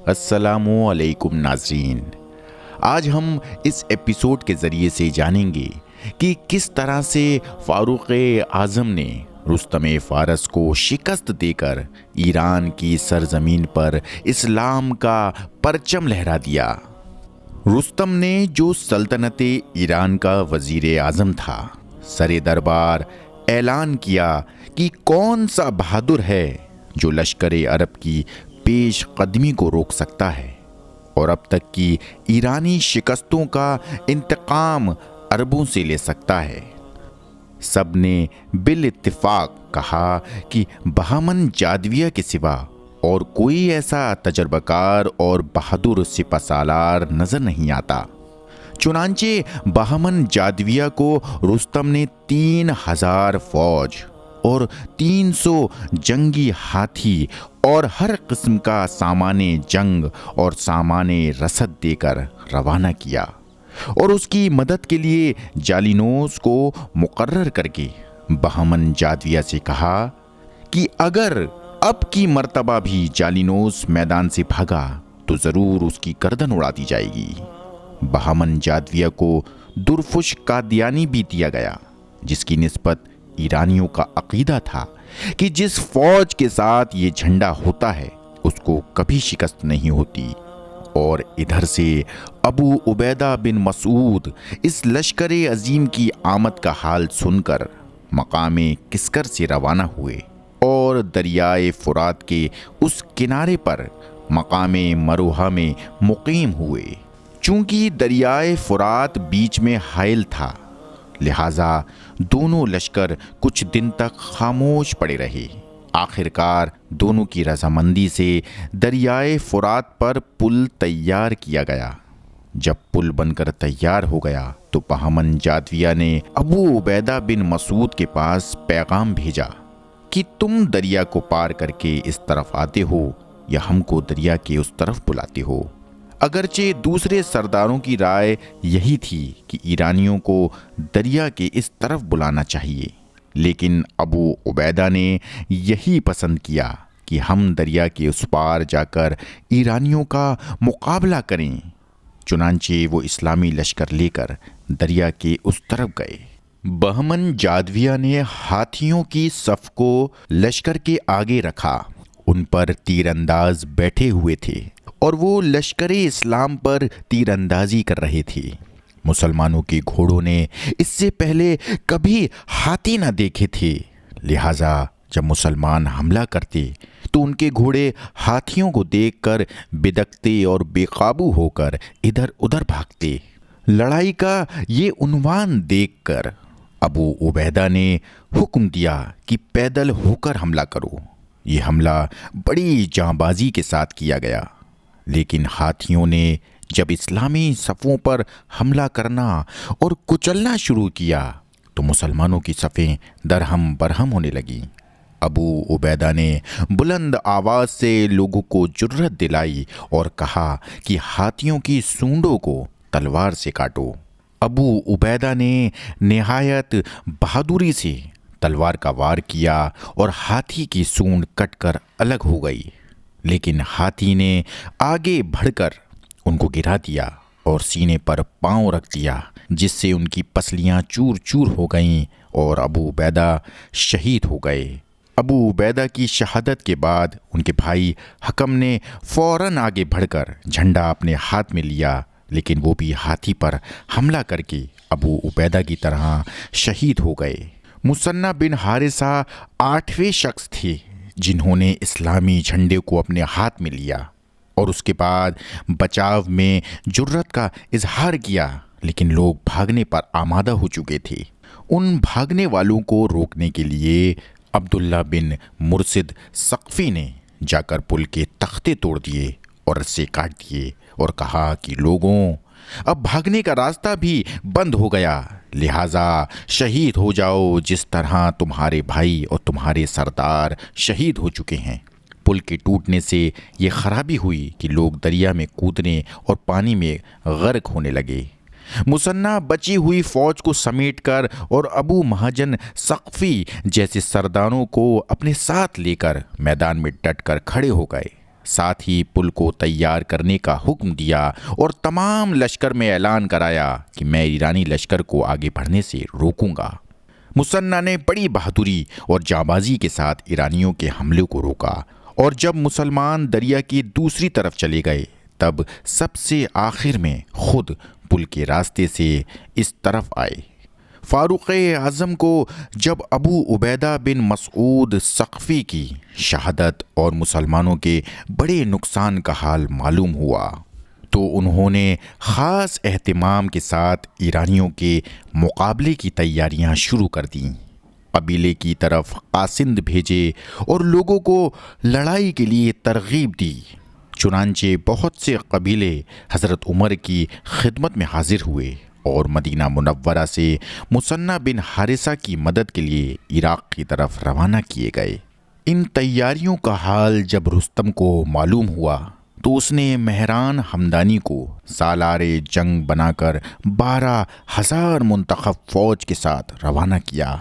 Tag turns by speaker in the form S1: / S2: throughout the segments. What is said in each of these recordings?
S1: السلام علیکم ناظرین، آج ہم اس ایپیسوڈ کے ذریعے سے جانیں گے کہ کس طرح سے فاروق اعظم نے رستم فارس کو شکست دے کر ایران کی سرزمین پر اسلام کا پرچم لہرا دیا۔ رستم نے جو سلطنت ایران کا وزیر اعظم تھا، سر دربار اعلان کیا کہ کون سا بہادر ہے جو لشکر عرب کی پیش قدمی کو روک سکتا ہے اور اب تک کی ایرانی شکستوں کا انتقام عربوں سے لے سکتا ہے۔ سب نے بالاتفاق کہا کہ بہمن جادویہ کے سوا اور کوئی ایسا تجربہ کار اور بہادر سپہ سالار نظر نہیں آتا۔ چنانچہ بہمن جادویہ کو رستم نے 3000 فوج اور 300 جنگی ہاتھی اور ہر قسم کا سامان جنگ اور سامان رسد دے کر روانہ کیا اور اس کی مدد کے لیے جالینوس کو مقرر کر کے بہمن جادویہ سے کہا کہ اگر اب کی مرتبہ بھی جالینوس میدان سے بھاگا تو ضرور اس کی گردن اڑا دی جائے گی۔ بہمن جادویہ کو درفش قادیانی بھی دیا گیا، جس کی نسبت ایرانیوں کا عقیدہ تھا کہ جس فوج کے ساتھ یہ جھنڈا ہوتا ہے اس کو کبھی شکست نہیں ہوتی۔ اور ادھر سے ابو عبیدہ بن مسعود اس لشکر عظیم کی آمد کا حال سن کر مقام کسکر سے روانہ ہوئے اور دریائے فرات کے اس کنارے پر مقام مروہا میں مقیم ہوئے۔ چونکہ دریائے فرات بیچ میں حائل تھا، لہٰذا دونوں لشکر کچھ دن تک خاموش پڑے رہے۔ آخر کار دونوں کی رضامندی سے دریائے فرات پر پل تیار کیا گیا۔ جب پل بن کر تیار ہو گیا تو بہمن جادویہ نے ابو عبیدہ بن مسعود کے پاس پیغام بھیجا کہ تم دریا کو پار کر کے اس طرف آتے ہو یا ہم کو دریا کے اس طرف بلاتے ہو۔ اگرچہ دوسرے سرداروں کی رائے یہی تھی کہ ایرانیوں کو دریا کے اس طرف بلانا چاہیے، لیکن ابو عبیدہ نے یہی پسند کیا کہ ہم دریا کے اس پار جا کر ایرانیوں کا مقابلہ کریں۔ چنانچہ وہ اسلامی لشکر لے کر دریا کے اس طرف گئے۔ بہمن جادویہ نے ہاتھیوں کی صف کو لشکر کے آگے رکھا، ان پر تیر انداز بیٹھے ہوئے تھے اور وہ لشکر اسلام پر تیر اندازی کر رہے تھے۔ مسلمانوں کے گھوڑوں نے اس سے پہلے کبھی ہاتھی نہ دیکھے تھے، لہٰذا جب مسلمان حملہ کرتے تو ان کے گھوڑے ہاتھیوں کو دیکھ کر بدکتے اور بے قابو ہو کر ادھر ادھر بھاگتے۔ لڑائی کا یہ عنوان دیکھ کر ابو عبیدہ نے حکم دیا کہ پیدل ہو کر حملہ کرو۔ یہ حملہ بڑی جانبازی کے ساتھ کیا گیا، لیکن ہاتھیوں نے جب اسلامی صفوں پر حملہ کرنا اور کچلنا شروع کیا تو مسلمانوں کی صفیں درہم برہم ہونے لگیں۔ ابو عبیدہ نے بلند آواز سے لوگوں کو جرأت دلائی اور کہا کہ ہاتھیوں کی سونڈوں کو تلوار سے کاٹو۔ ابو عبیدہ نے نہایت بہادری سے تلوار کا وار کیا اور ہاتھی کی سونڈ کٹ کر الگ ہو گئی، لیکن ہاتھی نے آگے بڑھ کر ان کو گرا دیا اور سینے پر پاؤں رکھ دیا، جس سے ان کی پسلیاں چور چور ہو گئیں اور ابو عبیدہ شہید ہو گئے۔ ابو عبیدہ کی شہادت کے بعد ان کے بھائی حکم نے فوراً آگے بڑھ کر جھنڈا اپنے ہاتھ میں لیا، لیکن وہ بھی ہاتھی پر حملہ کر کے ابو عبیدہ کی طرح شہید ہو گئے۔ مثنہ بن حارثہ 8ویں شخص تھے جنہوں نے اسلامی جھنڈے کو اپنے ہاتھ میں لیا اور اس کے بعد بچاؤ میں جرأت کا اظہار کیا، لیکن لوگ بھاگنے پر آمادہ ہو چکے تھے۔ ان بھاگنے والوں کو روکنے کے لیے عبداللہ بن مرثد ثقفی نے جا کر پل کے تختے توڑ دیے اور رسے کاٹ دیے اور کہا کہ لوگوں، اب بھاگنے کا راستہ بھی بند ہو گیا، لہٰذا شہید ہو جاؤ جس طرح تمہارے بھائی اور تمہارے سردار شہید ہو چکے ہیں۔ پل کے ٹوٹنے سے یہ خرابی ہوئی کہ لوگ دریا میں کودنے اور پانی میں غرق ہونے لگے۔ مثنہ بچی ہوئی فوج کو سمیٹ کر اور ابو مہاجن ثقفی جیسے سرداروں کو اپنے ساتھ لے کر میدان میں ڈٹ کر کھڑے ہو گئے۔ ساتھ ہی پل کو تیار کرنے کا حکم دیا اور تمام لشکر میں اعلان کرایا کہ میں ایرانی لشکر کو آگے بڑھنے سے روکوں گا۔ مثنیٰ نے بڑی بہادری اور جانبازی کے ساتھ ایرانیوں کے حملے کو روکا، اور جب مسلمان دریا کی دوسری طرف چلے گئے تب سب سے آخر میں خود پل کے راستے سے اس طرف آئے۔ فاروق اعظم کو جب ابو عبیدہ بن مسعود ثقفی کی شہادت اور مسلمانوں کے بڑے نقصان کا حال معلوم ہوا تو انہوں نے خاص اہتمام کے ساتھ ایرانیوں کے مقابلے کی تیاریاں شروع کر دیں۔ قبیلے کی طرف قاصد بھیجے اور لوگوں کو لڑائی کے لیے ترغیب دی۔ چنانچہ بہت سے قبیلے حضرت عمر کی خدمت میں حاضر ہوئے اور مدینہ منورہ سے مثنیٰ بن حارثہ کی مدد کے لیے عراق کی طرف روانہ کیے گئے۔ ان تیاریوں کا حال جب رستم کو معلوم ہوا تو اس نے مہران ہمدانی کو سالار جنگ بنا کر 12,000 منتخب فوج کے ساتھ روانہ کیا۔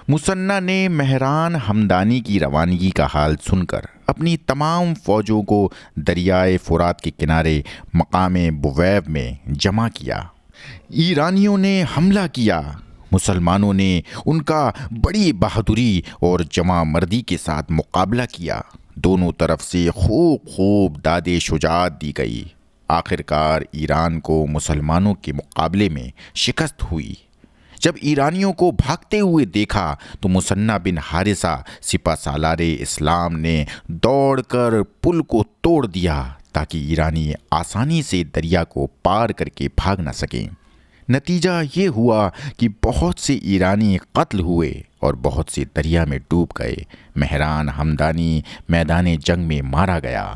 S1: مثنیٰ نے مہران ہمدانی کی روانگی کا حال سن کر اپنی تمام فوجوں کو دریائے فرات کے کنارے مقام بویب میں جمع کیا۔ ایرانیوں نے حملہ کیا۔ مسلمانوں نے ان کا بڑی بہادری اور جمع مردی کے ساتھ مقابلہ کیا۔ دونوں طرف سے خوب داد شجاعت دی گئی۔ آخرکار ایران کو مسلمانوں کے مقابلے میں شکست ہوئی۔ جب ایرانیوں کو بھاگتے ہوئے دیکھا تو مثنیٰ بن حارثہ سپہ سالار اسلام نے دوڑ کر پل کو توڑ دیا تاکہ ایرانی آسانی سے دریا کو پار کر کے بھاگ نہ سکیں۔ نتیجہ یہ ہوا کہ بہت سے ایرانی قتل ہوئے اور بہت سے دریا میں ڈوب گئے۔ مہران ہمدانی میدان جنگ میں مارا گیا۔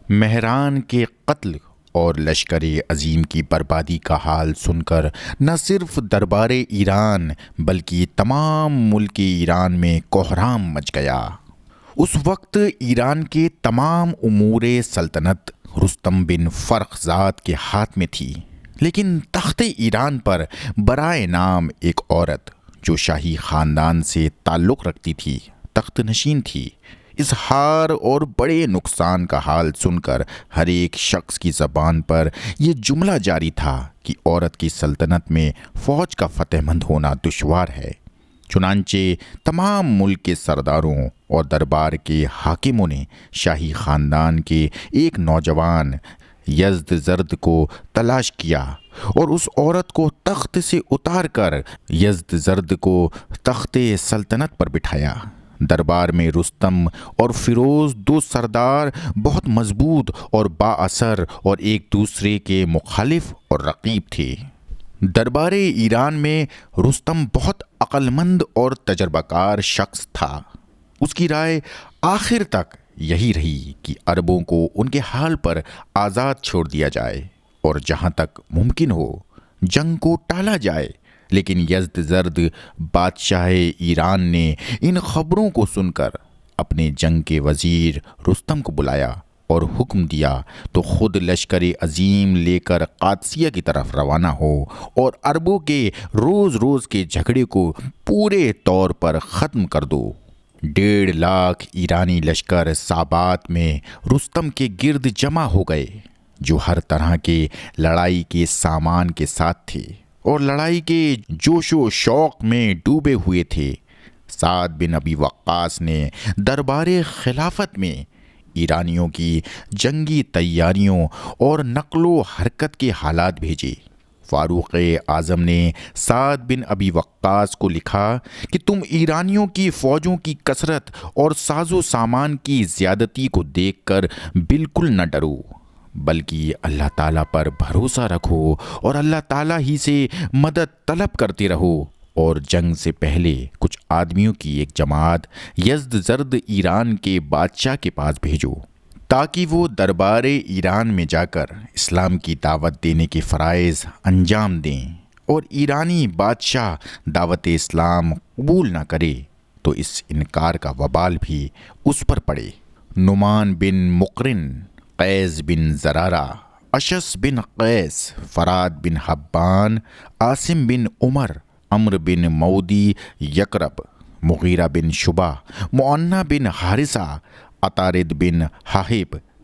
S1: مہران کے قتل اور لشکر عظیم کی بربادی کا حال سن کر نہ صرف دربار ایران بلکہ تمام ملک ایران میں کوہرام مچ گیا۔ اس وقت ایران کے تمام امور سلطنت رستم بن فرخزاد کے ہاتھ میں تھی، لیکن تخت ایران پر برائے نام ایک عورت جو شاہی خاندان سے تعلق رکھتی تھی تخت نشین تھی۔ اس ہار اور بڑے نقصان کا حال سن کر ہر ایک شخص کی زبان پر یہ جملہ جاری تھا کہ عورت کی سلطنت میں فوج کا فتح مند ہونا دشوار ہے۔ چنانچہ تمام ملک کے سرداروں اور دربار کے حاکموں نے شاہی خاندان کے ایک نوجوان یزدزرد کو تلاش کیا اور اس عورت کو تخت سے اتار کر یزدزرد کو تخت سلطنت پر بٹھایا۔ دربار میں رستم اور فیروز دو سردار بہت مضبوط اور با اثر اور ایک دوسرے کے مخالف اور رقیب تھے۔ دربار ایران میں رستم بہت عقل مند اور تجربہ کار شخص تھا۔ اس کی رائے آخر تک یہی رہی کہ عربوں کو ان کے حال پر آزاد چھوڑ دیا جائے اور جہاں تک ممکن ہو جنگ کو ٹالا جائے۔ لیکن یزدزرد بادشاہ ایران نے ان خبروں کو سن کر اپنے جنگ کے وزیر رستم کو بلایا اور حکم دیا تو خود لشکر عظیم لے کر قادسیہ کی طرف روانہ ہو اور عربوں کے روز روز کے جھگڑے کو پورے طور پر ختم کر دو۔ 1.5 لاکھ ایرانی لشکر سابات میں رستم کے گرد جمع ہو گئے، جو ہر طرح کے لڑائی کے سامان کے ساتھ تھے اور لڑائی کے جوش و شوق میں ڈوبے ہوئے تھے۔ سعد بن ابی وقاص نے دربار خلافت میں ایرانیوں کی جنگی تیاریوں اور نقل و حرکت کے حالات بھیجے۔ فاروق اعظم نے سعد بن ابی وقاص کو لکھا کہ تم ایرانیوں کی فوجوں کی کثرت اور ساز و سامان کی زیادتی کو دیکھ کر بالکل نہ ڈرو، بلکہ اللہ تعالیٰ پر بھروسہ رکھو اور اللہ تعالیٰ ہی سے مدد طلب کرتے رہو، اور جنگ سے پہلے کچھ آدمیوں کی ایک جماعت یزدزرد ایران کے بادشاہ کے پاس بھیجو تاکہ وہ دربار ایران میں جا کر اسلام کی دعوت دینے کے فرائض انجام دیں، اور ایرانی بادشاہ دعوت اسلام قبول نہ کرے تو اس انکار کا وبال بھی اس پر پڑے۔ نعمان بن مقرن، قیس بن زرارہ، اشس بن قیس، فرات بن حبان، عاصم بن عمر، عمرو بن مودی یکرب، مغیرہ بن شبہ، معنہ بن حارثہ، عطارد بن حاہب،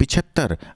S1: 75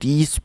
S1: 30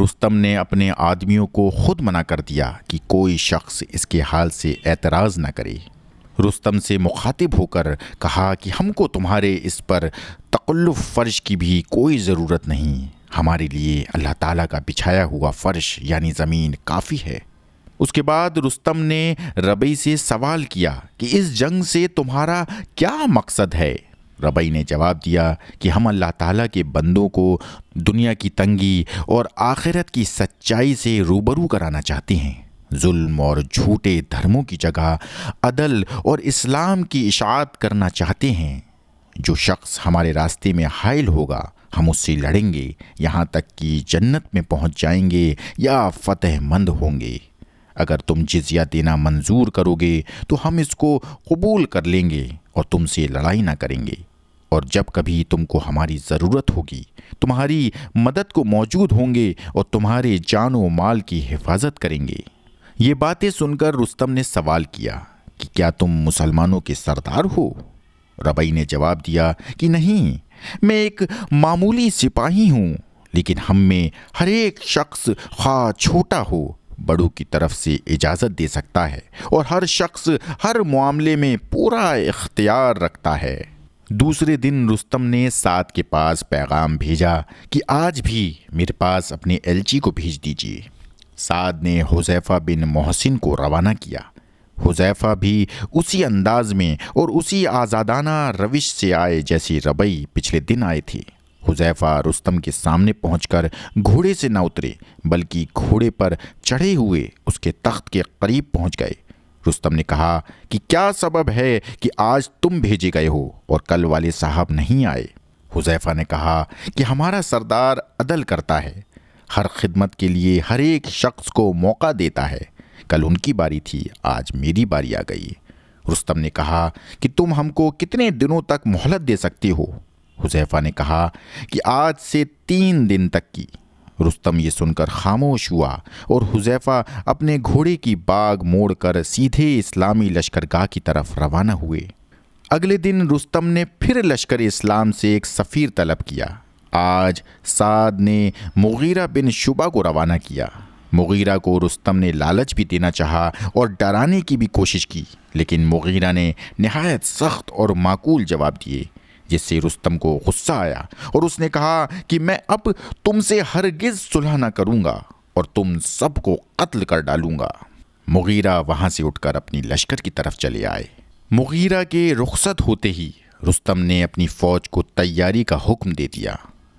S1: رستم نے اپنے آدمیوں کو خود منع کر دیا کہ کوئی شخص اس کے حال سے اعتراض نہ کرے۔ رستم سے مخاطب ہو کر کہا کہ ہم کو تمہارے اس پر تکلف فرش کی بھی کوئی ضرورت نہیں، ہمارے لیے اللہ تعالیٰ کا بچھایا ہوا فرش یعنی زمین کافی ہے۔ اس کے بعد رستم نے ربیع سے سوال کیا کہ اس جنگ سے تمہارا کیا مقصد ہے؟ ربیع نے جواب دیا کہ ہم اللہ تعالیٰ کے بندوں کو دنیا کی تنگی اور آخرت کی سچائی سے روبرو کرانا چاہتے ہیں۔ ظلم اور جھوٹے دھرموں کی جگہ عدل اور اسلام کی اشاعت کرنا چاہتے ہیں۔ جو شخص ہمارے راستے میں حائل ہوگا ہم اس سے لڑیں گے، یہاں تک کہ جنت میں پہنچ جائیں گے یا فتح مند ہوں گے۔ اگر تم جزیہ دینا منظور کرو گے تو ہم اس کو قبول کر لیں گے اور تم سے لڑائی نہ کریں گے، اور جب کبھی تم کو ہماری ضرورت ہوگی تمہاری مدد کو موجود ہوں گے اور تمہارے جان و مال کی حفاظت کریں گے۔ یہ باتیں سن کر رستم نے سوال کیا کہ کیا تم مسلمانوں کے سردار ہو؟ ربیع نے جواب دیا کہ نہیں، میں ایک معمولی سپاہی ہوں، لیکن ہم میں ہر ایک شخص خواہ چھوٹا ہو بڑوں کی طرف سے اجازت دے سکتا ہے، اور ہر شخص ہر معاملے میں پورا اختیار رکھتا ہے۔ دوسرے دن رستم نے سعد کے پاس پیغام بھیجا کہ آج بھی میرے پاس اپنے ایلچی کو بھیج دیجیے۔ سعد نے حذیفہ بن محسن کو روانہ کیا۔ حذیفہ بھی اسی انداز میں اور اسی آزادانہ روش سے آئے جیسے ربیع پچھلے دن آئے تھے۔ حذیفہ رستم کے سامنے پہنچ کر گھوڑے سے نہ اترے بلکہ گھوڑے پر چڑھے ہوئے اس کے تخت کے قریب پہنچ گئے۔ رستم نے کہا کہ کیا سبب ہے کہ آج تم بھیجے گئے ہو اور کل والے صاحب نہیں آئے؟ حذیفہ نے کہا کہ ہمارا سردار عدل کرتا ہے، ہر خدمت کے لیے ہر ایک شخص کو موقع دیتا ہے۔ کل ان کی باری تھی، آج میری باری آ گئی۔ رستم نے کہا کہ تم ہم کو کتنے دنوں تک مہلت دے سکتے ہو؟ حذیفہ نے کہا کہ آج سے 3 دن تک کی۔ رستم یہ سن کر خاموش ہوا اور حذیفہ اپنے گھوڑے کی باگ موڑ کر سیدھے اسلامی لشکرگاہ کی طرف روانہ ہوئے۔ اگلے دن رستم نے پھر لشکر اسلام سے ایک سفیر طلب کیا۔ آج سعد نے مغیرہ بن شعبہ کو روانہ کیا۔ مغیرہ کو رستم نے لالچ بھی دینا چاہا اور ڈرانے کی بھی کوشش کی، لیکن مغیرہ نے نہایت سخت اور معقول جواب دیے، جس سے رستم کو غصہ آیا اور اس نے کہا کہ میں اب تم سے ہرگز صلح نہ کروں گا اور تم سب کو قتل کر ڈالوں گا۔ مغیرہ وہاں سے اٹھ کر اپنی لشکر کی طرف چلے آئے۔ مغیرہ کے رخصت ہوتے ہی رستم نے اپنی فوج کو تیاری کا حکم دے دیا۔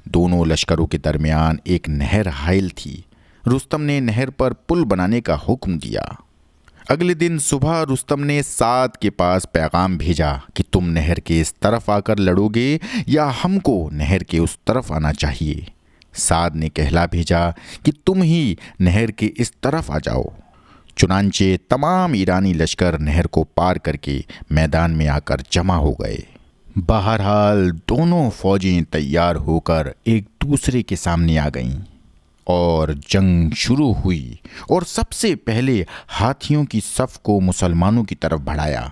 S1: دونوں لشکروں کے درمیان ایک نہر حائل تھی۔ رستم نے نہر پر پل بنانے کا حکم دیا۔ اگلے دن صبح رستم نے سعد کے پاس پیغام بھیجا کہ تم نہر کے اس طرف آ کر لڑو گے یا ہم کو نہر کے اس طرف آنا چاہیے۔ سعد نے کہلا بھیجا کہ تم ہی نہر کے اس طرف آ جاؤ۔ چنانچہ تمام ایرانی لشکر نہر کو پار کر کے میدان میں آ کر جمع ہو گئے۔ بہرحال دونوں فوجیں تیار ہو کر ایک دوسرے کے سامنے آ گئیں اور جنگ شروع ہوئی، اور سب سے پہلے ہاتھیوں کی صف کو مسلمانوں کی طرف بڑھایا۔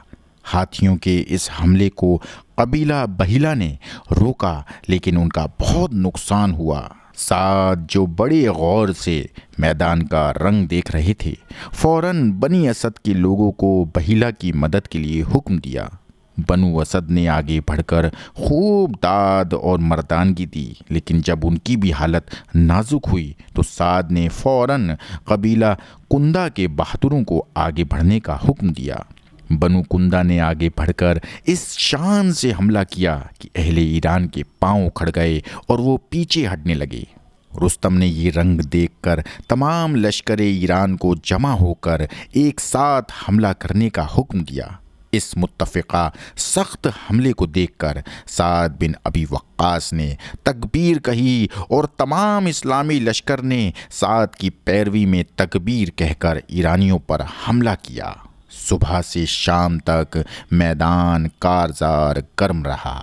S1: ہاتھیوں کے اس حملے کو قبیلہ بحیلہ نے روکا، لیکن ان کا بہت نقصان ہوا۔ سعد جو بڑے غور سے میدان کا رنگ دیکھ رہے تھے، فوراً بنی اسد کے لوگوں کو بحیلہ کی مدد کے لیے حکم دیا۔ بنو اسد نے آگے بڑھ کر خوب داد اور مردانگی دی، لیکن جب ان کی بھی حالت نازک ہوئی تو سعد نے فوراً قبیلہ کندا کے بہادروں کو آگے بڑھنے کا حکم دیا۔ بنو کندا نے آگے بڑھ کر اس شان سے حملہ کیا کہ اہل ایران کے پاؤں کھڑ گئے اور وہ پیچھے ہٹنے لگے۔ رستم نے یہ رنگ دیکھ کر تمام لشکر ایران کو جمع ہو کر ایک ساتھ حملہ کرنے کا حکم دیا۔ اس متفقہ سخت حملے کو دیکھ کر سعد بن ابی وقاص نے تکبیر کہی اور تمام اسلامی لشکر نے سعد کی پیروی میں تکبیر کہہ کر ایرانیوں پر حملہ کیا۔ صبح سے شام تک میدان کارزار گرم رہا۔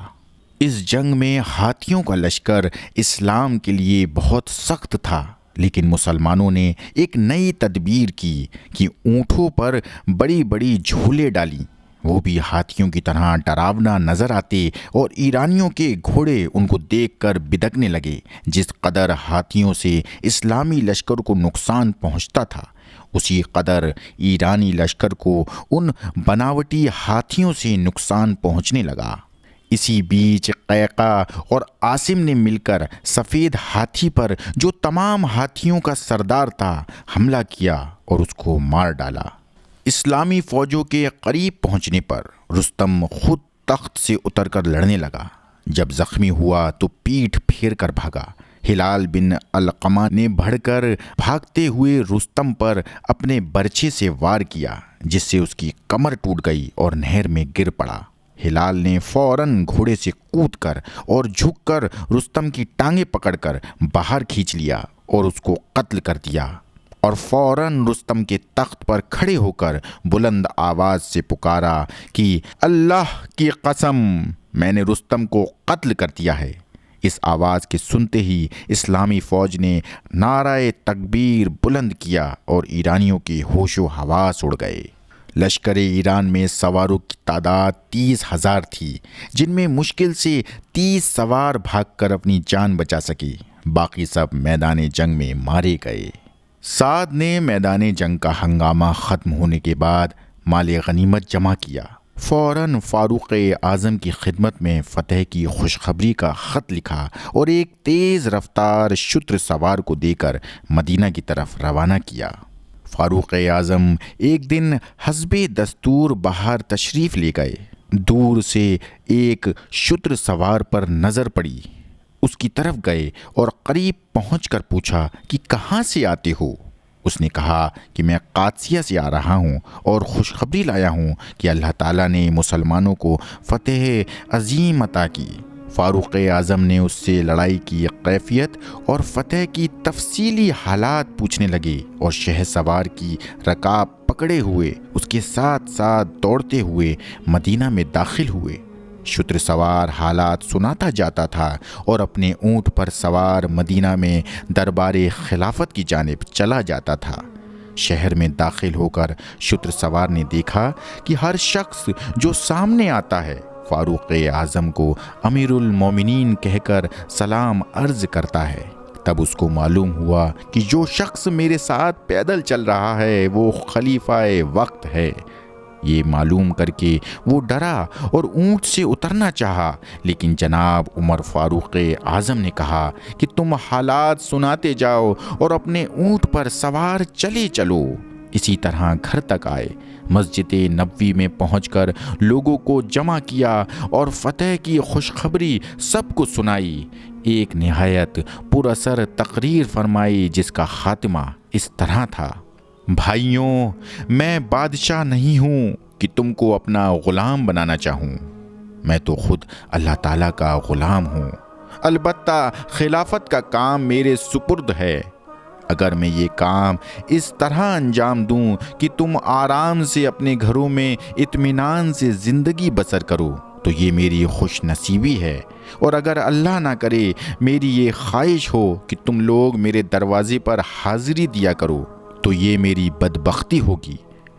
S1: اس جنگ میں ہاتھیوں کا لشکر اسلام کے لیے بہت سخت تھا، لیکن مسلمانوں نے ایک نئی تدبیر کی کہ اونٹوں پر بڑی بڑی جھولے ڈالی۔ وہ بھی ہاتھیوں کی طرح ڈراونا نظر آتے اور ایرانیوں کے گھوڑے ان کو دیکھ کر بدکنے لگے۔ جس قدر ہاتھیوں سے اسلامی لشکر کو نقصان پہنچتا تھا، اسی قدر ایرانی لشکر کو ان بناوٹی ہاتھیوں سے نقصان پہنچنے لگا۔ اسی بیچ قیقا اور عاصم نے مل کر سفید ہاتھی پر، جو تمام ہاتھیوں کا سردار تھا، حملہ کیا اور اس کو مار ڈالا۔ اسلامی فوجوں کے قریب پہنچنے پر رستم خود تخت سے اتر کر لڑنے لگا۔ جب زخمی ہوا تو پیٹھ پھیر کر بھاگا۔ ہلال بن علقمہ نے بڑھ کر بھاگتے ہوئے رستم پر اپنے برچھے سے وار کیا، جس سے اس کی کمر ٹوٹ گئی اور نہر میں گر پڑا۔ ہلال نے فوراً گھوڑے سے کود کر اور جھک کر رستم کی ٹانگیں پکڑ کر باہر کھینچ لیا اور اس کو قتل کر دیا، اور فوراً رستم کے تخت پر کھڑے ہو کر بلند آواز سے پکارا کہ اللہ کی قسم، میں نے رستم کو قتل کر دیا ہے۔ اس آواز کے سنتے ہی اسلامی فوج نے نعرہ تکبیر بلند کیا اور ایرانیوں کے ہوش و حواس اڑ گئے۔ لشکر ایران میں سواروں کی تعداد 30,000 تھی، جن میں مشکل سے 30 سوار بھاگ کر اپنی جان بچا سکے، باقی سب میدان جنگ میں مارے گئے۔ سعد نے میدان جنگ کا ہنگامہ ختم ہونے کے بعد مال غنیمت جمع کیا۔ فوراً فاروق اعظم کی خدمت میں فتح کی خوشخبری کا خط لکھا اور ایک تیز رفتار شتر سوار کو دے کر مدینہ کی طرف روانہ کیا۔ فاروق اعظم ایک دن حسب دستور باہر تشریف لے گئے۔ دور سے ایک شتر سوار پر نظر پڑی، اس کی طرف گئے اور قریب پہنچ کر پوچھا کہ کہاں سے آتے ہو؟ اس نے کہا کہ میں قادسیہ سے آ رہا ہوں اور خوشخبری لایا ہوں کہ اللہ تعالیٰ نے مسلمانوں کو فتح عظیم عطا کی۔ فاروق اعظم نے اس سے لڑائی کی کیفیت اور فتح کی تفصیلی حالات پوچھنے لگے اور شہ سوار کی رکاب پکڑے ہوئے اس کے ساتھ ساتھ دوڑتے ہوئے مدینہ میں داخل ہوئے۔ شتر سوار حالات سناتا جاتا تھا اور اپنے اونٹ پر سوار مدینہ میں دربار خلافت کی جانب چلا جاتا تھا۔ شہر میں داخل ہو کر شتر سوار نے دیکھا کہ ہر شخص جو سامنے آتا ہے فاروق اعظم کو امیر المومنین کہہ کر سلام عرض کرتا ہے۔ تب اس کو معلوم ہوا کہ جو شخص میرے ساتھ پیدل چل رہا ہے وہ خلیفہ وقت ہے۔ یہ معلوم کر کے وہ ڈرا اور اونٹ سے اترنا چاہا، لیکن جناب عمر فاروق اعظم نے کہا کہ تم حالات سناتے جاؤ اور اپنے اونٹ پر سوار چلے چلو۔ اسی طرح گھر تک آئے، مسجد نبوی میں پہنچ کر لوگوں کو جمع کیا اور فتح کی خوشخبری سب کو سنائی۔ ایک نہایت پر اثر تقریر فرمائی جس کا خاتمہ اس طرح تھا: بھائیوں، میں بادشاہ نہیں ہوں کہ تم کو اپنا غلام بنانا چاہوں، میں تو خود اللہ تعالیٰ کا غلام ہوں۔ البتہ خلافت کا کام میرے سپرد ہے۔ اگر میں یہ کام اس طرح انجام دوں کہ تم آرام سے اپنے گھروں میں اطمینان سے زندگی بسر کرو تو یہ میری خوش نصیبی ہے، اور اگر اللہ نہ کرے میری یہ خواہش ہو کہ تم لوگ میرے دروازے پر حاضری دیا کرو تو یہ میری بدبختی ہوگی۔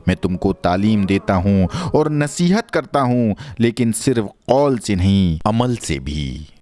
S1: میں تم کو تعلیم دیتا ہوں اور نصیحت کرتا ہوں، لیکن صرف قول سے نہیں، عمل سے بھی۔